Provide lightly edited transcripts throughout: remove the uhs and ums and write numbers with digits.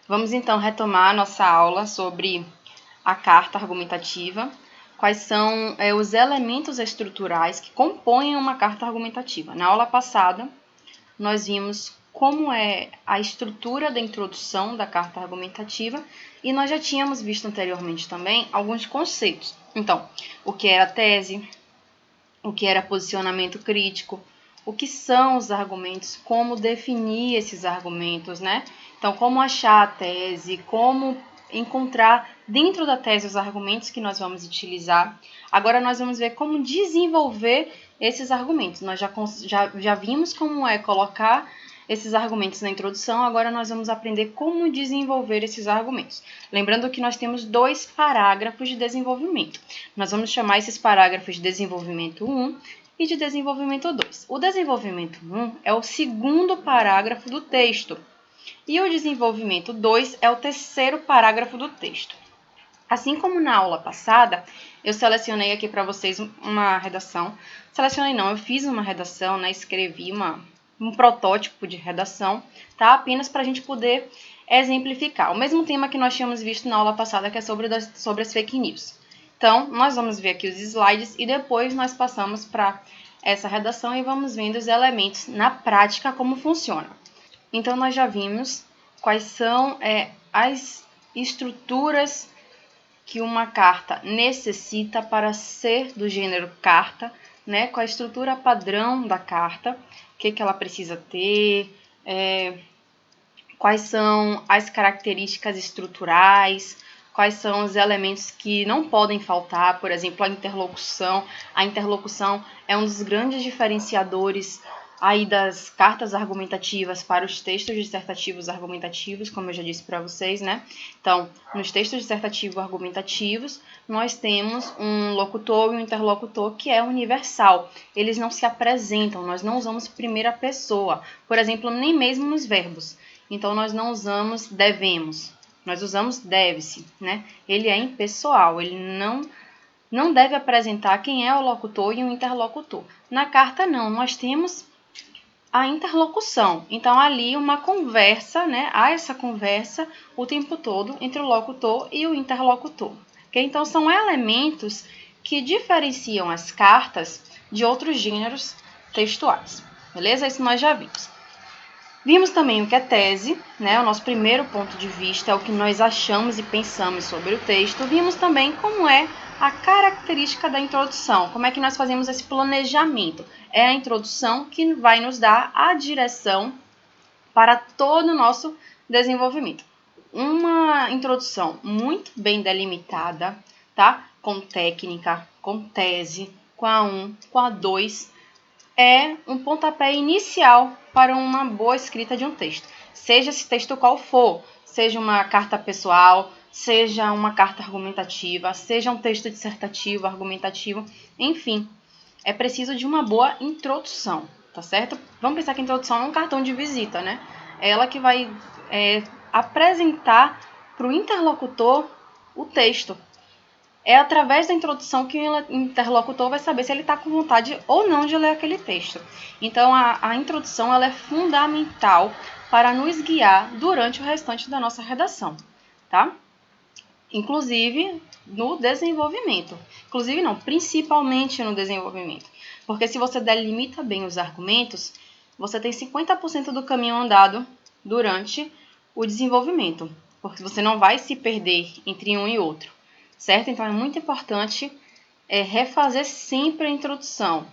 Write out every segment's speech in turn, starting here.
Vamos então retomar a nossa aula sobre a carta argumentativa. Quais são os elementos estruturais que compõem uma carta argumentativa? Na aula passada, nós vimos como é a estrutura da introdução da carta argumentativa e nós já tínhamos visto anteriormente também alguns conceitos. Então, o que era tese, o que era posicionamento crítico, o que são os argumentos, como definir esses argumentos, né? Então, como achar a tese, como encontrar dentro da tese os argumentos que nós vamos utilizar. Agora nós vamos ver como desenvolver esses argumentos. Nós já vimos como é colocar esses argumentos na introdução, agora nós vamos aprender como desenvolver esses argumentos. Lembrando que nós temos 2 parágrafos de desenvolvimento. Nós vamos chamar esses parágrafos de desenvolvimento 1 e de desenvolvimento 2. O desenvolvimento 1 é o segundo parágrafo do texto e o desenvolvimento 2 é o terceiro parágrafo do texto. Assim como na aula passada, eu selecionei aqui para vocês uma redação. Selecionei não, eu fiz uma redação, né? Escrevi um protótipo de redação, tá? Apenas para a gente poder exemplificar. O mesmo tema que nós tínhamos visto na aula passada, que é sobre as fake news. Então, nós vamos ver aqui os slides e depois nós passamos para essa redação e vamos vendo os elementos na prática, como funciona. Então, nós já vimos quais são as estruturas que uma carta necessita para ser do gênero carta, né? Qual a estrutura padrão da carta, o que ela precisa ter, quais são as características estruturais, quais são os elementos que não podem faltar, por exemplo, a interlocução. A interlocução é um dos grandes diferenciadores aí das cartas argumentativas para os textos dissertativos argumentativos, como eu já disse para vocês, né? Então, nos textos dissertativos argumentativos, nós temos um locutor e um interlocutor que é universal. Eles não se apresentam, nós não usamos primeira pessoa, por exemplo, nem mesmo nos verbos. Então, nós não usamos devemos, nós usamos deve-se, né? Ele é impessoal, ele não deve apresentar quem é o locutor e o interlocutor. Na carta, não, nós temos a interlocução. Então, ali uma conversa, né? Há essa conversa o tempo todo entre o locutor e o interlocutor. Okay? Então, são elementos que diferenciam as cartas de outros gêneros textuais. Beleza? Isso nós já vimos. Vimos também o que é tese, né? O nosso primeiro ponto de vista é o que nós achamos e pensamos sobre o texto. Vimos também como é a característica da introdução, como é que nós fazemos esse planejamento. É a introdução que vai nos dar a direção para todo o nosso desenvolvimento. Uma introdução muito bem delimitada, tá? Com técnica, com tese, com a 1, com a 2, é um pontapé inicial para uma boa escrita de um texto. Seja esse texto qual for, seja uma carta pessoal, seja uma carta argumentativa, seja um texto dissertativo, argumentativo, enfim, é preciso de uma boa introdução, tá certo? Vamos pensar que a introdução é um cartão de visita, né? É ela que vai apresentar para o interlocutor o texto. É através da introdução que o interlocutor vai saber se ele está com vontade ou não de ler aquele texto. Então, a introdução ela é fundamental para nos guiar durante o restante da nossa redação, tá? Inclusive no desenvolvimento. Inclusive não, principalmente no desenvolvimento. Porque se você delimita bem os argumentos, você tem 50% do caminho andado durante o desenvolvimento. Porque você não vai se perder entre um e outro. Certo? Então, é muito importante refazer sempre a introdução.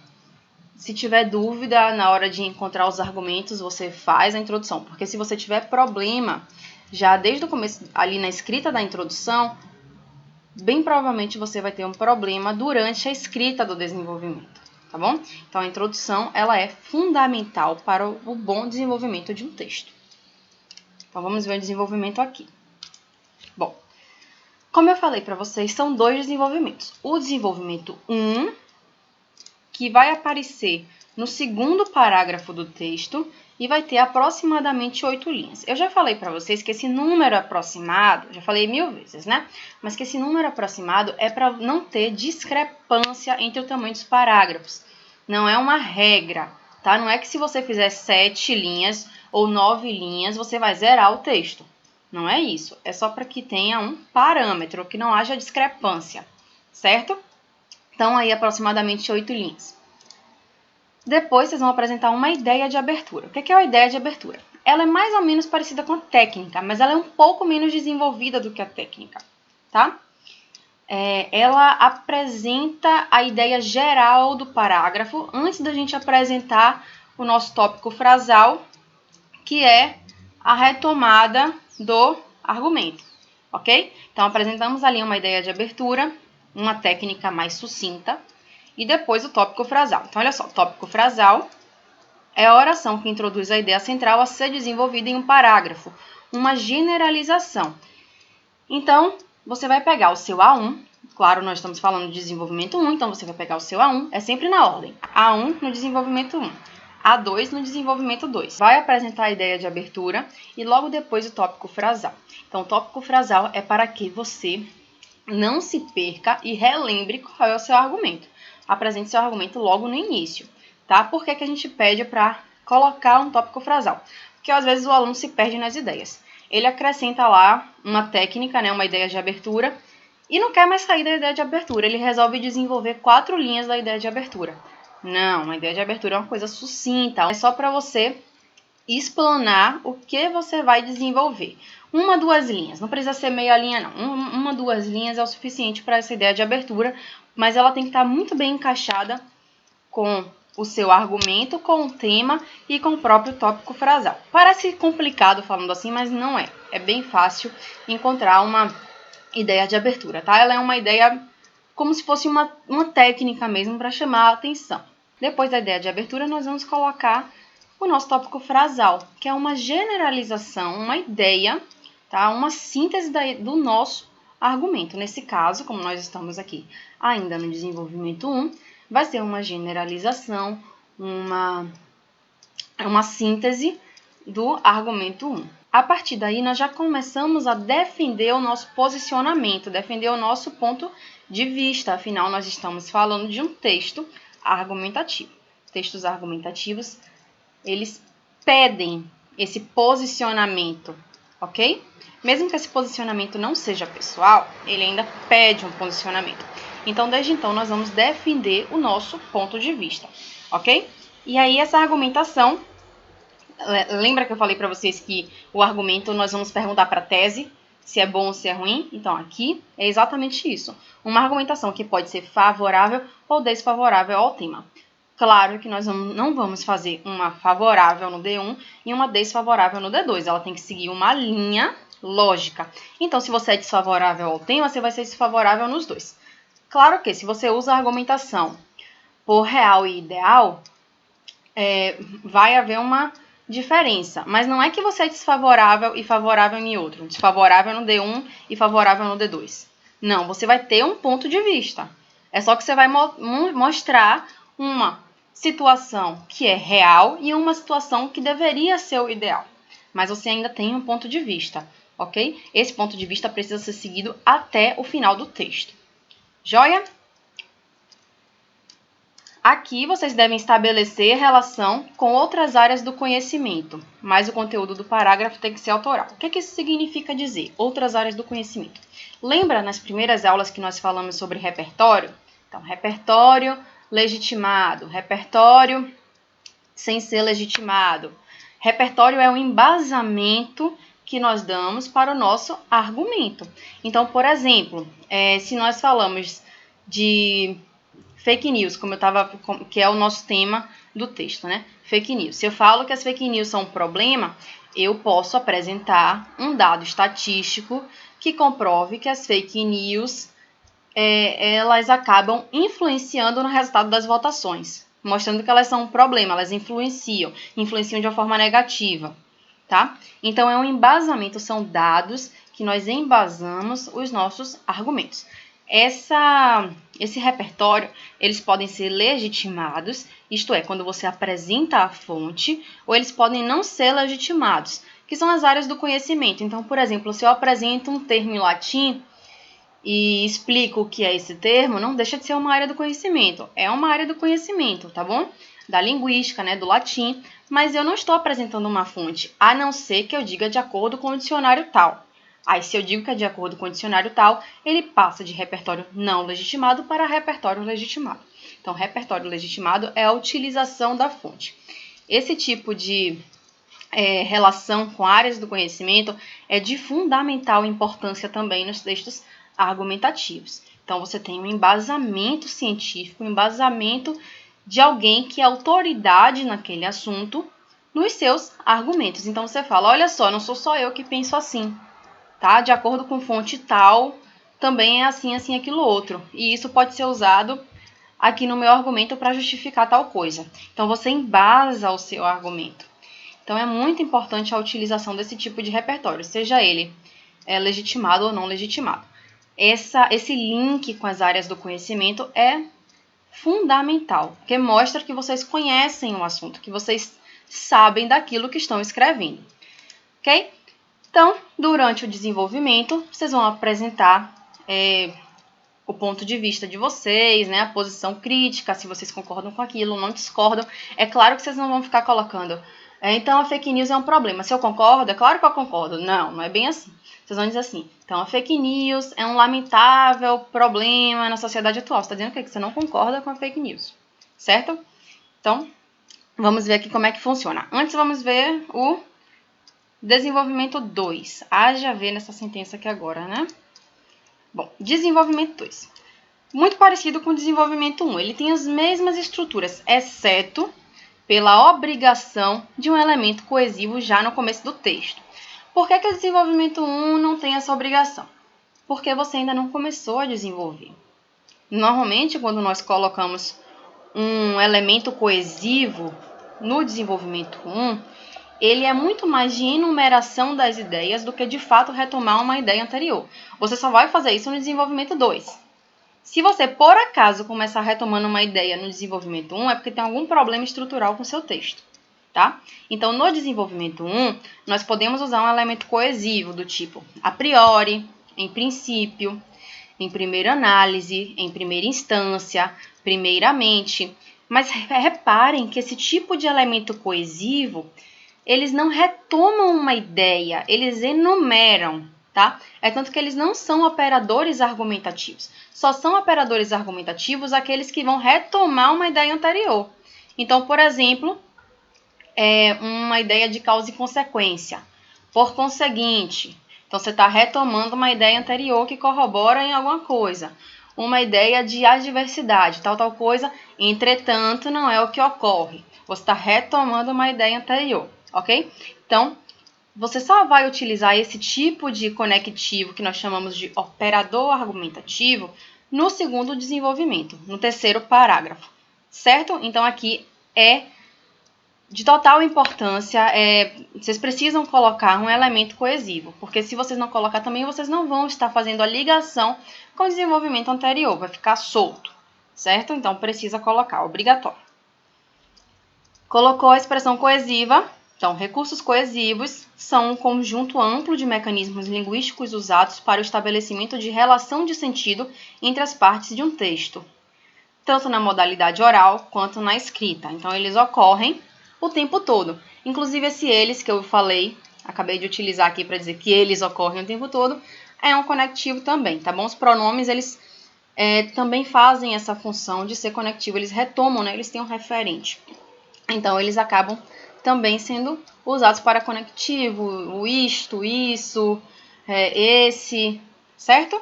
Se tiver dúvida na hora de encontrar os argumentos, você faz a introdução. Porque se você tiver problema, já desde o começo, ali na escrita da introdução, bem provavelmente você vai ter um problema durante a escrita do desenvolvimento. Tá bom? Então, a introdução ela é fundamental para o bom desenvolvimento de um texto. Então, vamos ver o desenvolvimento aqui. Bom, como eu falei para vocês, são 2 desenvolvimentos. O desenvolvimento 1, que vai aparecer no segundo parágrafo do texto e vai ter aproximadamente 8 linhas. Eu já falei para vocês que esse número aproximado, já falei 1000 vezes, né? Mas que esse número aproximado é para não ter discrepância entre o tamanho dos parágrafos. Não é uma regra, tá? Não é que se você fizer 7 linhas ou 9 linhas, você vai zerar o texto. Não é isso. É só para que tenha um parâmetro, que não haja discrepância, certo? Então, aí, aproximadamente 8 linhas. Depois, vocês vão apresentar uma ideia de abertura. O que é uma ideia de abertura? Ela é mais ou menos parecida com a técnica, mas ela é um pouco menos desenvolvida do que a técnica, tá? Ela apresenta a ideia geral do parágrafo antes da gente apresentar o nosso tópico frasal, que é a retomada do argumento, ok? Então, apresentamos ali uma ideia de abertura, uma técnica mais sucinta, e depois o tópico frasal. Então, olha só, o tópico frasal é a oração que introduz a ideia central a ser desenvolvida em um parágrafo, uma generalização. Então, você vai pegar o seu A1, claro, nós estamos falando de desenvolvimento 1, então você vai pegar o seu A1, é sempre na ordem. A1 no desenvolvimento 1, A2 no desenvolvimento 2. Vai apresentar a ideia de abertura e logo depois o tópico frasal. Então, o tópico frasal é para que você não se perca e relembre qual é o seu argumento. Apresente seu argumento logo no início, tá? Por que a gente pede para colocar um tópico frasal? Porque às vezes o aluno se perde nas ideias. Ele acrescenta lá uma técnica, né, uma ideia de abertura, e não quer mais sair da ideia de abertura. Ele resolve desenvolver 4 linhas da ideia de abertura. Não, uma ideia de abertura é uma coisa sucinta. É só para você explanar o que você vai desenvolver. 1, 2 linhas. Não precisa ser meia linha, não. 1, 2 linhas é o suficiente para essa ideia de abertura, mas ela tem que estar muito bem encaixada com o seu argumento, com o tema e com o próprio tópico frasal. Parece complicado falando assim, mas não é. É bem fácil encontrar uma ideia de abertura, tá? Ela é uma ideia como se fosse uma técnica mesmo para chamar a atenção. Depois da ideia de abertura, nós vamos colocar o nosso tópico frasal, que é uma generalização, uma ideia, tá? Uma síntese do nosso argumento. Nesse caso, como nós estamos aqui ainda no desenvolvimento 1, vai ser uma generalização, uma síntese do argumento 1. A partir daí, nós já começamos a defender o nosso posicionamento, defender o nosso ponto de vista. Afinal, nós estamos falando de um texto argumentativo. Textos argumentativos, eles pedem esse posicionamento, ok? Mesmo que esse posicionamento não seja pessoal, ele ainda pede um posicionamento. Então, desde então, nós vamos defender o nosso ponto de vista, ok? E aí, essa argumentação, lembra que eu falei para vocês que o argumento nós vamos perguntar para a tese se é bom ou se é ruim? Então, aqui é exatamente isso. Uma argumentação que pode ser favorável ou desfavorável ao tema. Claro que nós não vamos fazer uma favorável no D1 e uma desfavorável no D2. Ela tem que seguir uma linha lógica. Então, se você é desfavorável ao tema, você vai ser desfavorável nos dois. Claro que se você usa a argumentação por real e ideal, vai haver uma diferença. Mas não é que você é desfavorável e favorável em outro. Desfavorável no D1 e favorável no D2. Não, você vai ter um ponto de vista. É só que você vai mostrar uma situação que é real e uma situação que deveria ser o ideal. Mas você ainda tem um ponto de vista, ok? Esse ponto de vista precisa ser seguido até o final do texto. Joia? Aqui vocês devem estabelecer relação com outras áreas do conhecimento, mas o conteúdo do parágrafo tem que ser autoral. O que isso significa dizer? Outras áreas do conhecimento. Lembra nas primeiras aulas que nós falamos sobre repertório? Então, repertório legitimado, repertório sem ser legitimado. Repertório é o embasamento que nós damos para o nosso argumento. Então, por exemplo, se nós falamos de fake news, que é o nosso tema do texto, né? Fake news. Se eu falo que as fake news são um problema, eu posso apresentar um dado estatístico que comprove que as fake news elas acabam influenciando no resultado das votações, mostrando que elas são um problema, elas influenciam de uma forma negativa, tá? Então, é um embasamento, são dados que nós embasamos os nossos argumentos. Esse repertório, eles podem ser legitimados, isto é, quando você apresenta a fonte, ou eles podem não ser legitimados, que são as áreas do conhecimento. Então, por exemplo, se eu apresento um termo em latim e explico o que é esse termo, não deixa de ser uma área do conhecimento. É uma área do conhecimento, tá bom? da linguística, né, do latim, mas eu não estou apresentando uma fonte, a não ser que eu diga de acordo com o dicionário tal. Aí, se eu digo que é de acordo com o dicionário tal, ele passa de repertório não legitimado para repertório legitimado. Então, repertório legitimado é a utilização da fonte. Esse tipo de relação com áreas do conhecimento é de fundamental importância também nos textos argumentativos. Então, você tem um embasamento científico, um embasamento de alguém que é autoridade naquele assunto nos seus argumentos. Então, você fala, olha só, não sou só eu que penso assim, tá? De acordo com fonte tal, também é assim, assim, aquilo outro. E isso pode ser usado aqui no meu argumento para justificar tal coisa. Então, você embasa o seu argumento. Então, é muito importante a utilização desse tipo de repertório, seja ele legitimado ou não legitimado. Esse link com as áreas do conhecimento é fundamental, porque mostra que vocês conhecem o assunto, que vocês sabem daquilo que estão escrevendo, ok? Então, durante o desenvolvimento, vocês vão apresentar o ponto de vista de vocês, né, a posição crítica, se vocês concordam com aquilo, não discordam. É claro que vocês não vão ficar colocando, então a fake news é um problema. Se eu concordo, é claro que eu concordo. Não, não é bem assim. Vocês vão dizer assim, então a fake news é um lamentável problema na sociedade atual. Você está dizendo que você não concorda com a fake news, certo? Então, vamos ver aqui como é que funciona. Antes, vamos ver o desenvolvimento 2. Haja ver nessa sentença aqui agora, né? Bom, desenvolvimento 2. Muito parecido com o desenvolvimento 1. Ele tem as mesmas estruturas, exceto pela obrigação de um elemento coesivo já no começo do texto. Por que o desenvolvimento 1 não tem essa obrigação? Porque você ainda não começou a desenvolver. Normalmente, quando nós colocamos um elemento coesivo no desenvolvimento 1, ele é muito mais de enumeração das ideias do que de fato retomar uma ideia anterior. Você só vai fazer isso no desenvolvimento 2. Se você, por acaso, começar retomando uma ideia no desenvolvimento 1, é porque tem algum problema estrutural com o seu texto, tá? Então, no desenvolvimento 1, nós podemos usar um elemento coesivo do tipo a priori, em princípio, em primeira análise, em primeira instância, primeiramente. Mas reparem que esse tipo de elemento coesivo, eles não retomam uma ideia, eles enumeram, tá? É tanto que eles não são operadores argumentativos. Só são operadores argumentativos aqueles que vão retomar uma ideia anterior. Então, por exemplo, uma ideia de causa e consequência. Por conseguinte, então você está retomando uma ideia anterior que corrobora em alguma coisa. Uma ideia de adversidade, tal coisa, entretanto, não é o que ocorre. Você está retomando uma ideia anterior, ok? Então, você só vai utilizar esse tipo de conectivo que nós chamamos de operador argumentativo no segundo desenvolvimento, no terceiro parágrafo, certo? Então, aqui é de total importância, vocês precisam colocar um elemento coesivo, porque se vocês não colocar também, vocês não vão estar fazendo a ligação com o desenvolvimento anterior, vai ficar solto, certo? Então, precisa colocar, obrigatório. Colocou a expressão coesiva. Então, recursos coesivos são um conjunto amplo de mecanismos linguísticos usados para o estabelecimento de relação de sentido entre as partes de um texto, tanto na modalidade oral quanto na escrita. Então, eles ocorrem o tempo todo. Inclusive, esse eles que eu falei, acabei de utilizar aqui para dizer que eles ocorrem o tempo todo, é um conectivo também, tá bom? Os pronomes, eles também fazem essa função de ser conectivo, eles retomam, né? Eles têm um referente. Então, eles acabam também sendo usados para conectivo, o isto, isso, esse, certo?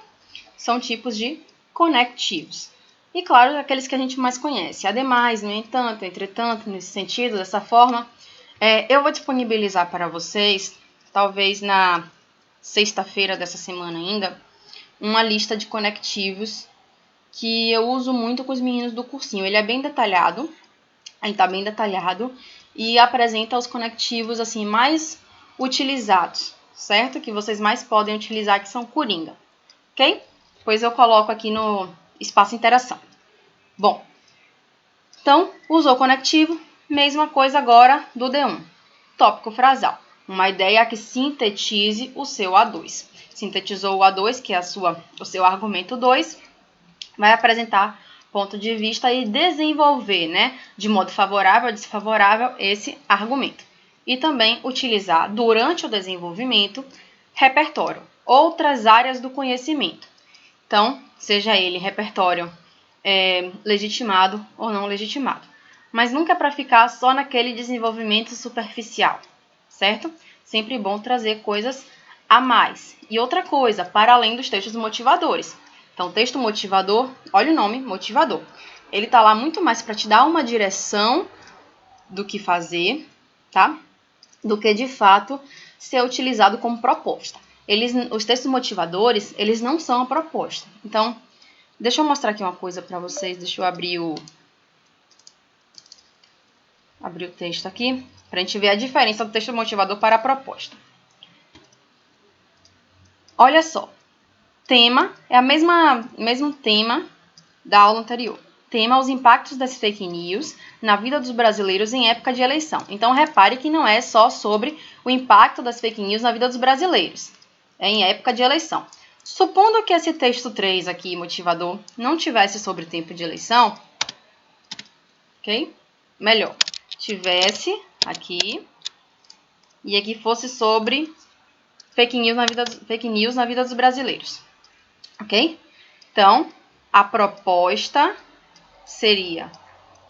São tipos de conectivos. E, claro, aqueles que a gente mais conhece. Ademais, no entanto, entretanto, nesse sentido, dessa forma, eu vou disponibilizar para vocês, talvez na sexta-feira dessa semana ainda, uma lista de conectivos que eu uso muito com os meninos do cursinho. Ele é bem detalhado, ele está bem detalhado e apresenta os conectivos assim mais utilizados, certo? Que vocês mais podem utilizar, que são coringa, ok? Pois eu coloco aqui no espaço interação. Bom, então, usou conectivo, mesma coisa agora do D1. Tópico frasal, uma ideia que sintetize o seu A2. Sintetizou o A2, que é o seu argumento 2, vai apresentar ponto de vista e desenvolver, né, de modo favorável ou desfavorável esse argumento. E também utilizar, durante o desenvolvimento, repertório, outras áreas do conhecimento. Então, seja ele repertório legitimado ou não legitimado. Mas nunca para ficar só naquele desenvolvimento superficial, certo? Sempre bom trazer coisas a mais. E outra coisa, para além dos textos motivadores. Então, texto motivador, olha o nome, motivador. Ele está lá muito mais para te dar uma direção do que fazer, tá? Do que, de fato, ser utilizado como proposta. Os textos motivadores, eles não são a proposta. Então, deixa eu mostrar aqui uma coisa para vocês. Deixa eu abrir o texto aqui, para a gente ver a diferença do texto motivador para a proposta. Olha só. Tema é mesmo tema da aula anterior. Tema: os impactos das fake news na vida dos brasileiros em época de eleição. Então, repare que não é só sobre o impacto das fake news na vida dos brasileiros, é em época de eleição. Supondo que esse texto 3 aqui, motivador, não tivesse sobre o tempo de eleição, ok? Melhor, tivesse aqui e aqui fosse sobre fake news na vida dos brasileiros, ok? Então, a proposta seria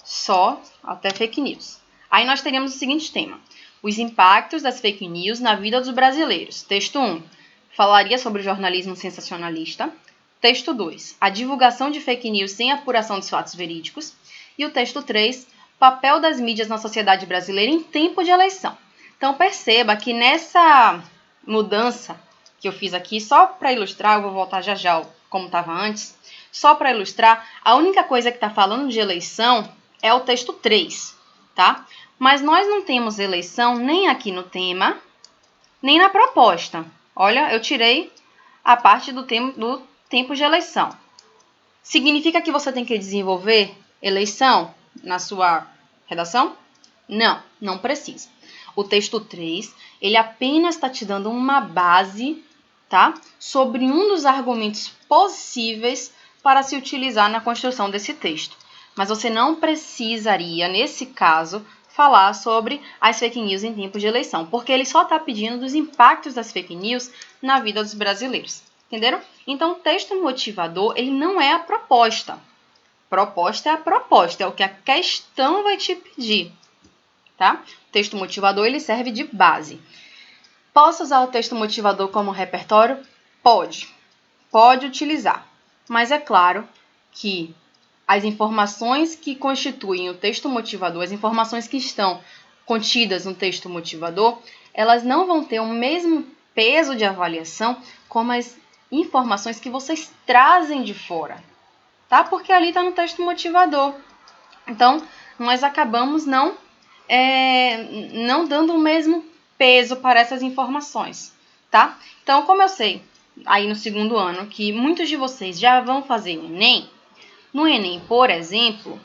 só até fake news. Aí nós teríamos o seguinte tema: os impactos das fake news na vida dos brasileiros. Texto 1, falaria sobre o jornalismo sensacionalista. Texto 2, a divulgação de fake news sem apuração dos fatos verídicos. E o texto 3, papel das mídias na sociedade brasileira em tempo de eleição. Então perceba que nessa mudança que eu fiz aqui, só para ilustrar, eu vou voltar já já como estava antes, só para ilustrar, a única coisa que está falando de eleição é o texto 3, tá? Mas nós não temos eleição nem aqui no tema, nem na proposta. Olha, eu tirei a parte do tempo de eleição. Significa que você tem que desenvolver eleição na sua redação? Não, não precisa. O texto 3, ele apenas está te dando uma base, tá? Sobre um dos argumentos possíveis para se utilizar na construção desse texto. Mas você não precisaria, nesse caso, falar sobre as fake news em tempo de eleição, porque ele só está pedindo dos impactos das fake news na vida dos brasileiros. Entenderam? Então, o texto motivador, ele não é a proposta. Proposta é a proposta, é o que a questão vai te pedir, tá? O texto motivador, ele serve de base. Posso usar o texto motivador como repertório? Pode. Pode utilizar. Mas é claro que as informações que constituem o texto motivador, as informações que estão contidas no texto motivador, elas não vão ter o mesmo peso de avaliação como as informações que vocês trazem de fora, tá? Porque ali está no texto motivador. Então, nós acabamos não dando o mesmo peso para essas informações, tá? Então, como eu sei, aí no segundo ano, que muitos de vocês já vão fazer o Enem, no Enem, por exemplo,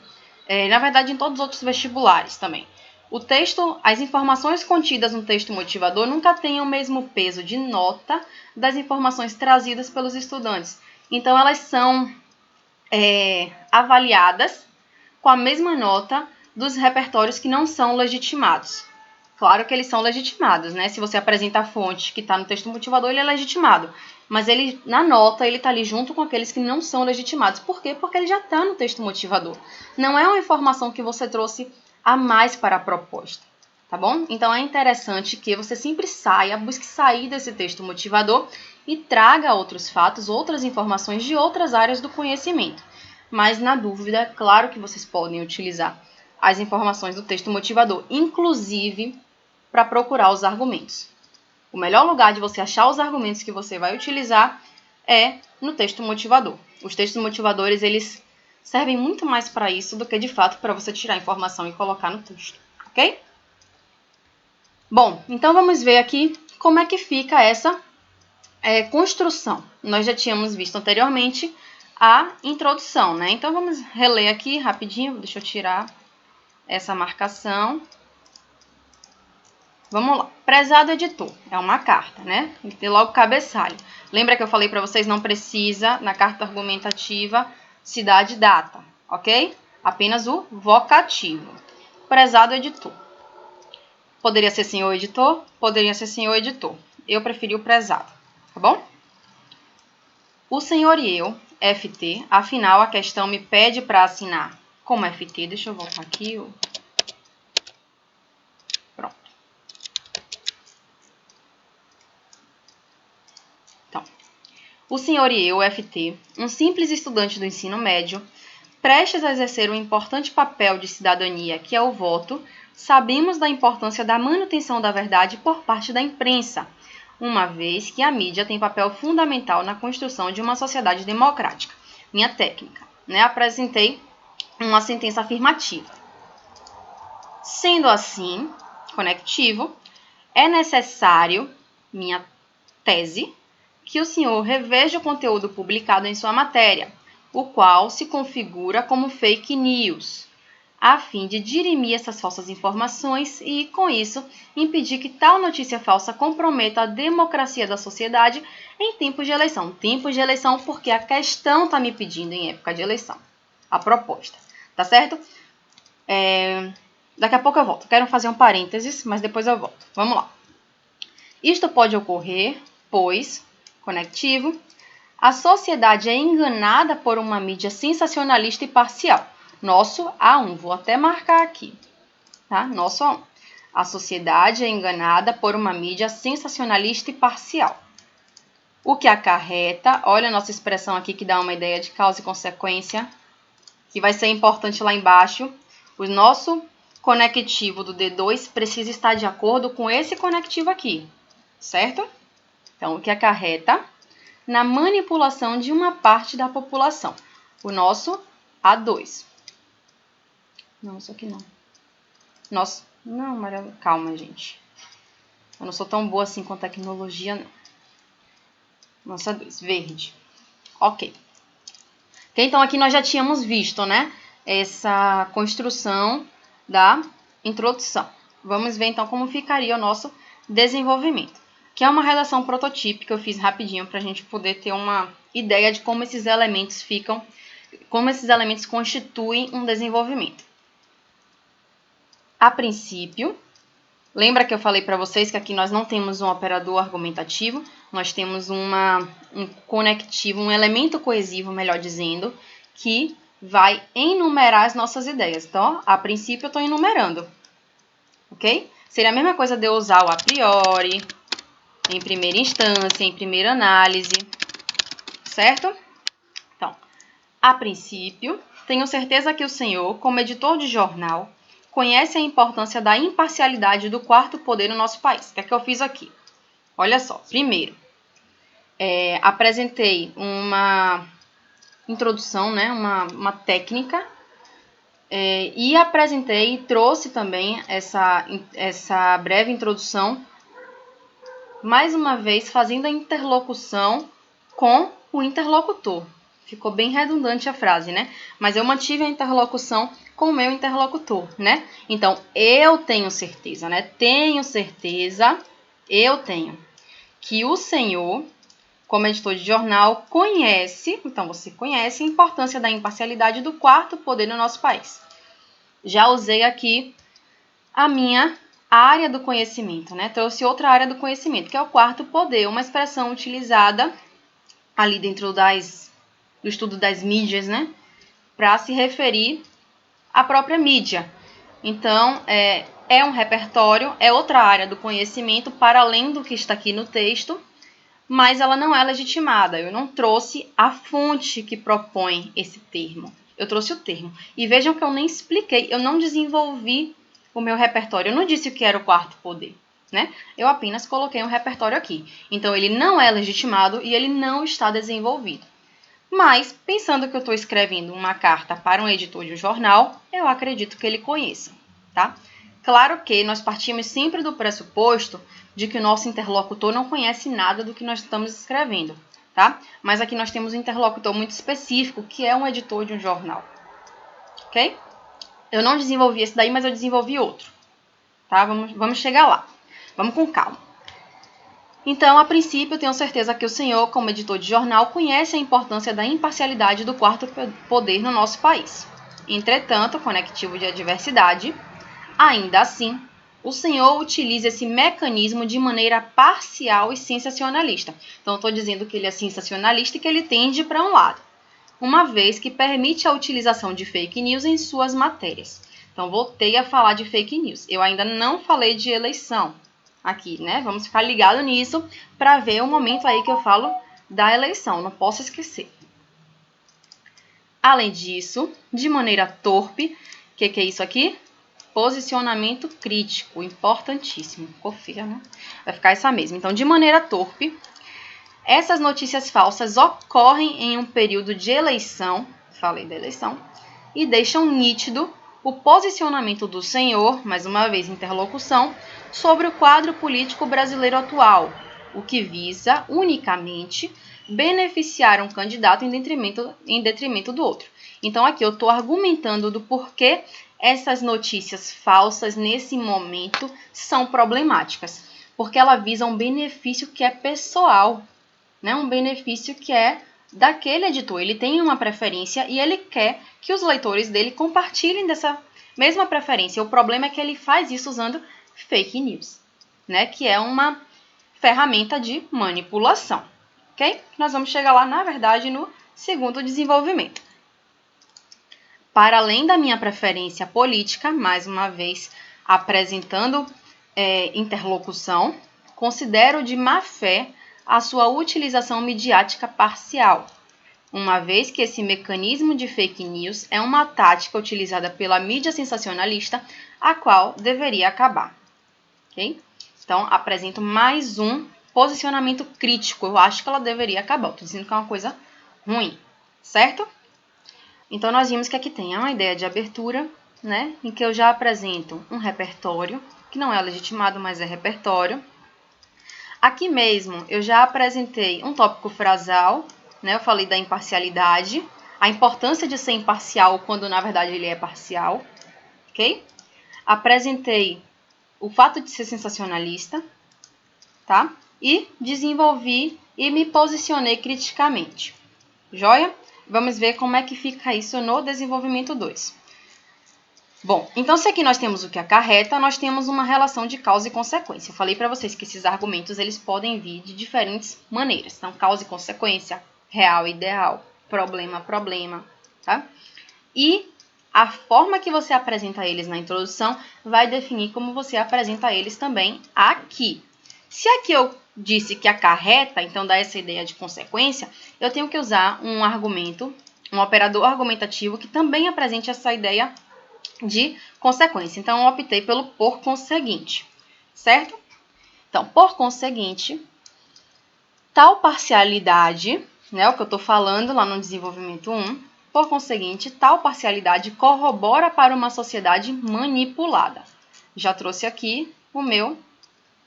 na verdade em todos os outros vestibulares também, o texto, as informações contidas no texto motivador nunca têm o mesmo peso de nota das informações trazidas pelos estudantes. Então, elas são avaliadas com a mesma nota dos repertórios que não são legitimados. Claro que eles são legitimados, né? Se você apresenta a fonte que está no texto motivador, ele é legitimado. Mas ele, na nota, ele está ali junto com aqueles que não são legitimados. Por quê? Porque ele já está no texto motivador. Não é uma informação que você trouxe a mais para a proposta, tá bom? Então, é interessante que você sempre busque sair desse texto motivador e traga outros fatos, outras informações de outras áreas do conhecimento. Mas, na dúvida, é claro que vocês podem utilizar as informações do texto motivador, inclusive para procurar os argumentos. O melhor lugar de você achar os argumentos que você vai utilizar é no texto motivador. Os textos motivadores, eles servem muito mais para isso do que, de fato, para você tirar a informação e colocar no texto, ok? Bom, então vamos ver aqui como é que fica essa construção. Nós já tínhamos visto anteriormente a introdução, né? Então, vamos reler aqui rapidinho. Deixa eu tirar essa marcação. Vamos lá. Prezado editor, é uma carta, né? Tem que ter logo cabeçalho. Lembra que eu falei para vocês, não precisa, na carta argumentativa, cidade e data. ok? Apenas o vocativo. Prezado editor. Poderia ser senhor editor, poderia ser senhor editor. Eu preferi o prezado, tá bom? O senhor e eu, FT, afinal a questão me pede para assinar como FT. Deixa eu voltar aqui. Pronto. Então, o senhor e eu, FT, um simples estudante do ensino médio, prestes a exercer um importante papel de cidadania, que é o voto, sabemos da importância da manutenção da verdade por parte da imprensa, uma vez que a mídia tem papel fundamental na construção de uma sociedade democrática. Minha técnica, né? Apresentei uma sentença afirmativa. Sendo assim, conectivo, é necessário, minha tese, que o senhor reveja o conteúdo publicado em sua matéria, o qual se configura como fake news, a fim de dirimir essas falsas informações e, com isso, impedir que tal notícia falsa comprometa a democracia da sociedade em tempos de eleição. Tempos de eleição porque a questão está me pedindo em época de eleição. A proposta, tá certo? Daqui a pouco eu volto. Quero fazer um parênteses, mas depois eu volto. Vamos lá. Isto pode ocorrer, pois, conectivo, a sociedade é enganada por uma mídia sensacionalista e parcial. Nosso A1, vou até marcar aqui, tá? Nosso A1. A sociedade é enganada por uma mídia sensacionalista e parcial. O que acarreta, olha a nossa expressão aqui que dá uma ideia de causa e consequência, que vai ser importante lá embaixo. O nosso conectivo do D2 precisa estar de acordo com esse conectivo aqui, certo? Então, o que acarreta na manipulação de uma parte da população. O nosso A2. Não, isso aqui não. Nosso... Não, Maria... Calma, gente. Eu não sou tão boa assim com tecnologia, não. Nosso A2, verde. Ok. Então, aqui nós já tínhamos visto, né? Essa construção da introdução. Vamos ver, então, como ficaria o nosso desenvolvimento. Que é uma redação prototípica que eu fiz rapidinho para a gente poder ter uma ideia de como esses elementos ficam, como esses elementos constituem um desenvolvimento. A princípio, lembra que eu falei para vocês que aqui nós não temos um operador argumentativo, nós temos um conectivo, um elemento coesivo, melhor dizendo, que vai enumerar as nossas ideias. Então, a princípio eu estou enumerando, ok? Seria a mesma coisa de eu usar o a priori, em primeira instância, em primeira análise, certo? Então, a princípio, tenho certeza que o senhor, como editor de jornal, conhece a importância da imparcialidade do quarto poder no nosso país. O que é que eu fiz aqui? Olha só, primeiro, apresentei uma introdução, né, uma técnica, e apresentei e trouxe também essa breve introdução, mais uma vez fazendo a interlocução com o interlocutor. Ficou bem redundante a frase, né? Mas eu mantive a interlocução com o meu interlocutor, né? Então, eu tenho certeza, né? Eu tenho que o senhor, como editor de jornal, conhece, então você conhece a importância da imparcialidade do quarto poder no nosso país. Já usei aqui a minha área do conhecimento, né? Trouxe outra área do conhecimento, que é o quarto poder, uma expressão utilizada ali dentro do estudo das mídias, né? Para se referir à própria mídia. Então, é um repertório, é outra área do conhecimento, para além do que está aqui no texto, mas ela não é legitimada. Eu não trouxe a fonte que propõe esse termo. Eu trouxe o termo. E vejam que eu nem expliquei, eu não desenvolvi o meu repertório. Eu não disse o que era o quarto poder, né? Eu apenas coloquei um repertório aqui. Então, ele não é legitimado e ele não está desenvolvido. Mas, pensando que eu estou escrevendo uma carta para um editor de um jornal, eu acredito que ele conheça, tá? Claro que nós partimos sempre do pressuposto de que o nosso interlocutor não conhece nada do que nós estamos escrevendo, tá? Mas aqui nós temos um interlocutor muito específico, que é um editor de um jornal, ok? Eu não desenvolvi esse daí, mas eu desenvolvi outro, tá? Vamos chegar lá. Vamos com calma. Então, a princípio, eu tenho certeza que o senhor, como editor de jornal, conhece a importância da imparcialidade do quarto poder no nosso país. Entretanto, conectivo de adversidade, ainda assim, o senhor utiliza esse mecanismo de maneira parcial e sensacionalista. Então, eu estou dizendo que ele é sensacionalista e que ele tende para um lado, uma vez que permite a utilização de fake news em suas matérias. Então, voltei a falar de fake news. Eu ainda não falei de eleição aqui, né? Vamos ficar ligado nisso para ver o momento aí que eu falo da eleição. Não posso esquecer. Além disso, de maneira torpe, o que é isso aqui? Posicionamento crítico, importantíssimo. Ficou feia, né? Vai ficar essa mesma. Então, de maneira torpe, essas notícias falsas ocorrem em um período de eleição, falei da eleição, e deixam nítido o posicionamento do senhor, mais uma vez interlocução, sobre o quadro político brasileiro atual, o que visa unicamente beneficiar um candidato em detrimento do outro. Então, aqui eu estou argumentando do porquê essas notícias falsas, nesse momento, são problemáticas. Porque ela visa um benefício que é pessoal, né? Um benefício que é daquele editor. Ele tem uma preferência e ele quer que os leitores dele compartilhem dessa mesma preferência. O problema é que ele faz isso usando fake news, né? Que é uma ferramenta de manipulação. Ok? Nós vamos chegar lá, na verdade, no segundo desenvolvimento. Para além da minha preferência política, mais uma vez apresentando interlocução, considero de má fé a sua utilização midiática parcial, uma vez que esse mecanismo de fake news é uma tática utilizada pela mídia sensacionalista, a qual deveria acabar. Okay? Então, apresento mais um posicionamento crítico. Eu acho que ela deveria acabar. Estou dizendo que é uma coisa ruim, certo? Então, nós vimos que aqui tem uma ideia de abertura, né, em que eu já apresento um repertório, que não é legitimado, mas é repertório. Aqui mesmo, eu já apresentei um tópico frasal, né, eu falei da imparcialidade, a importância de ser imparcial quando, na verdade, ele é parcial, ok? Apresentei o fato de ser sensacionalista, tá? E desenvolvi e me posicionei criticamente. Joia? Vamos ver como é que fica isso no desenvolvimento 2. Bom, então se aqui nós temos o que acarreta, nós temos uma relação de causa e consequência. Eu falei para vocês que esses argumentos eles podem vir de diferentes maneiras. Então, causa e consequência, real e ideal, problema, problema, tá? E a forma que você apresenta eles na introdução vai definir como você apresenta eles também aqui. Se aqui eu disse que acarreta, então dá essa ideia de consequência, eu tenho que usar um argumento, um operador argumentativo que também apresente essa ideia de consequência. Então, eu optei pelo por conseguinte, certo? Então, por conseguinte, tal parcialidade, né, o que eu estou falando lá no desenvolvimento 1, por conseguinte, tal parcialidade corrobora para uma sociedade manipulada. Já trouxe aqui o meu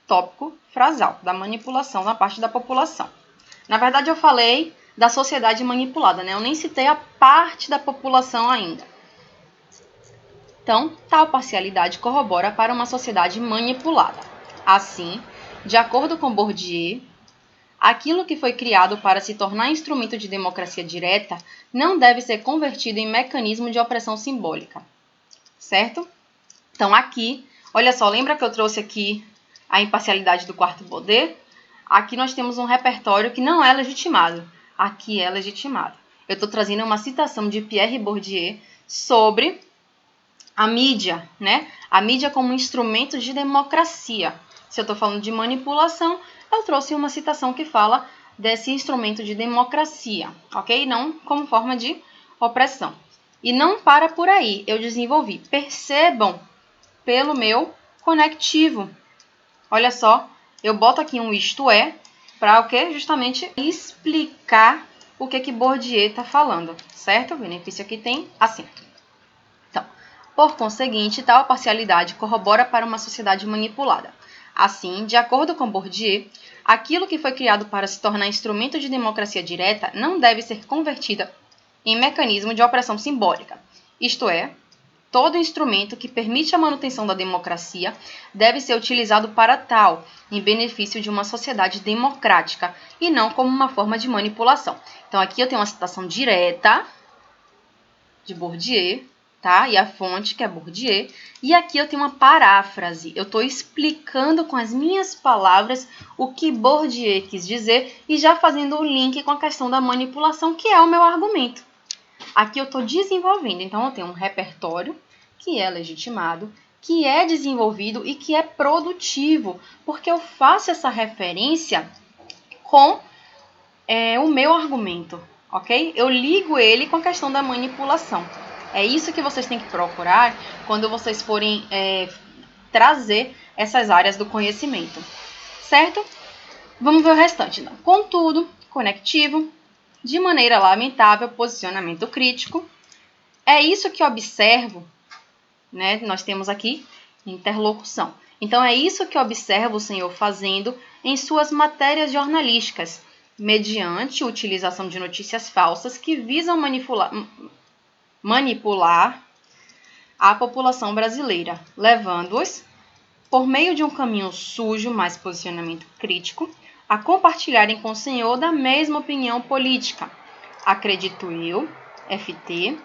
tópico frasal, da manipulação na parte da população. Na verdade, eu falei da sociedade manipulada, né? Eu nem citei a parte da população ainda. Então, tal parcialidade corrobora para uma sociedade manipulada. Assim, de acordo com Bourdieu, aquilo que foi criado para se tornar instrumento de democracia direta não deve ser convertido em mecanismo de opressão simbólica. Certo? Então, aqui, olha só, lembra que eu trouxe aqui a imparcialidade do quarto poder? Aqui nós temos um repertório que não é legitimado. Aqui é legitimado. Eu estou trazendo uma citação de Pierre Bourdieu sobre a mídia, né? A mídia como instrumento de democracia. Se eu estou falando de manipulação, eu trouxe uma citação que fala desse instrumento de democracia, ok? Não como forma de opressão. E não para por aí, eu desenvolvi. Percebam pelo meu conectivo. Olha só, eu boto aqui um isto é, para o quê? Justamente explicar o que Bourdieu está falando, certo? O benefício aqui tem acento. Então, por conseguinte, tal parcialidade corrobora para uma sociedade manipulada. Assim, de acordo com Bourdieu, aquilo que foi criado para se tornar instrumento de democracia direta não deve ser convertido em mecanismo de opressão simbólica, isto é, todo instrumento que permite a manutenção da democracia deve ser utilizado para tal, em benefício de uma sociedade democrática, e não como uma forma de manipulação. Então, aqui eu tenho uma citação direta de Bourdieu, tá? E a fonte, que é Bourdieu. E aqui eu tenho uma paráfrase. Eu estou explicando com as minhas palavras o que Bourdieu quis dizer e já fazendo o link com a questão da manipulação, que é o meu argumento. Aqui eu estou desenvolvendo. Então, eu tenho um repertório que é legitimado, que é desenvolvido e que é produtivo, porque eu faço essa referência com o meu argumento, ok? Eu ligo ele com a questão da manipulação. É isso que vocês têm que procurar quando vocês forem trazer essas áreas do conhecimento, certo? Vamos ver o restante. Então. Contudo, conectivo, de maneira lamentável, posicionamento crítico. É isso que observo, né? Nós temos aqui interlocução. Então, é isso que observo o senhor fazendo em suas matérias jornalísticas, mediante utilização de notícias falsas que visam manipular a população brasileira, levando-os, por meio de um caminho sujo, mais posicionamento crítico, a compartilharem com o senhor da mesma opinião política. Acredito eu, FT,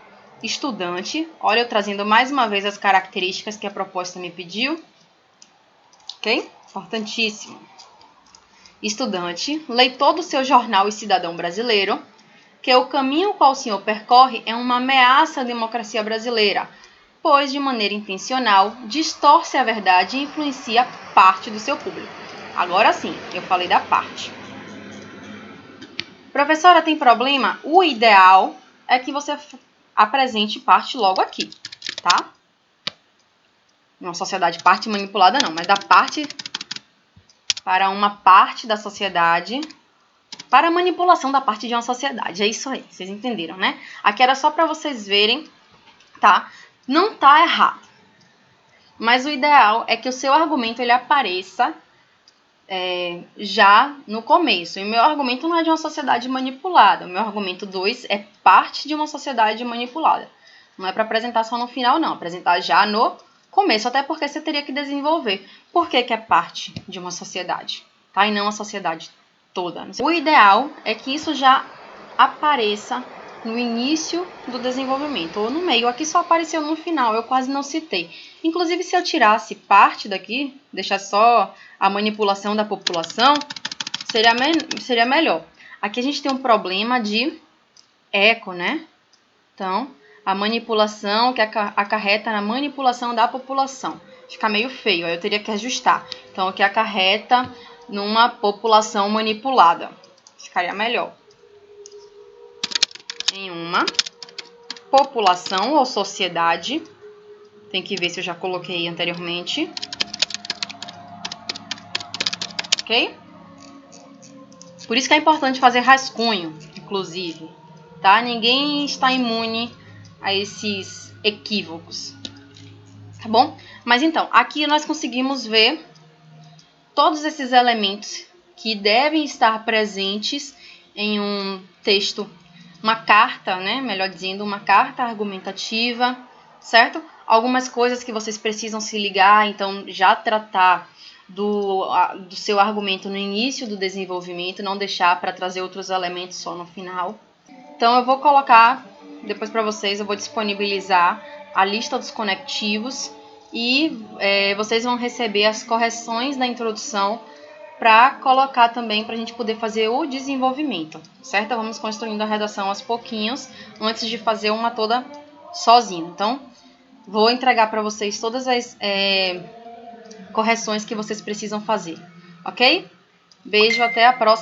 estudante, olha eu trazendo mais uma vez as características que a proposta me pediu, ok? Importantíssimo. Estudante, leitor do seu jornal e cidadão brasileiro, que o caminho qual o senhor percorre é uma ameaça à democracia brasileira, pois, de maneira intencional, distorce a verdade e influencia parte do seu público. Agora sim, eu falei da parte. Professora, tem problema? O ideal é que você apresente parte logo aqui, tá? Uma sociedade parte manipulada não, mas da parte para uma parte da sociedade, para a manipulação da parte de uma sociedade. É isso aí, vocês entenderam, né? Aqui era só para vocês verem, tá? Não tá errado. Mas o ideal é que o seu argumento ele apareça já no começo. E o meu argumento não é de uma sociedade manipulada. O meu argumento 2 é parte de uma sociedade manipulada. Não é para apresentar só no final, não. Apresentar já no começo, até porque você teria que desenvolver. Por que é parte de uma sociedade, tá? E não a sociedade toda. O ideal é que isso já apareça no início do desenvolvimento, ou no meio. Aqui só apareceu no final, eu quase não citei. Inclusive, se eu tirasse parte daqui, deixar só a manipulação da população, seria melhor. Aqui a gente tem um problema de eco, né? Então, a manipulação que acarreta na manipulação da população. Fica meio feio, aí eu teria que ajustar. Então, o que acarreta numa população manipulada. Ficaria melhor. Em uma população ou sociedade. Tem que ver se eu já coloquei anteriormente. Ok? Por isso que é importante fazer rascunho, inclusive. Tá? Ninguém está imune a esses equívocos. Tá bom? Mas então, aqui nós conseguimos ver todos esses elementos que devem estar presentes em um texto, uma carta, né? Melhor dizendo, uma carta argumentativa, certo? Algumas coisas que vocês precisam se ligar, então já tratar do seu argumento no início do desenvolvimento, não deixar para trazer outros elementos só no final. Então eu vou colocar, depois para vocês, eu vou disponibilizar a lista dos conectivos e vocês vão receber as correções da introdução para colocar também para a gente poder fazer o desenvolvimento, certo? Vamos construindo a redação aos pouquinhos antes de fazer uma toda sozinho. Então, vou entregar para vocês todas as correções que vocês precisam fazer, ok? Beijo, até a próxima.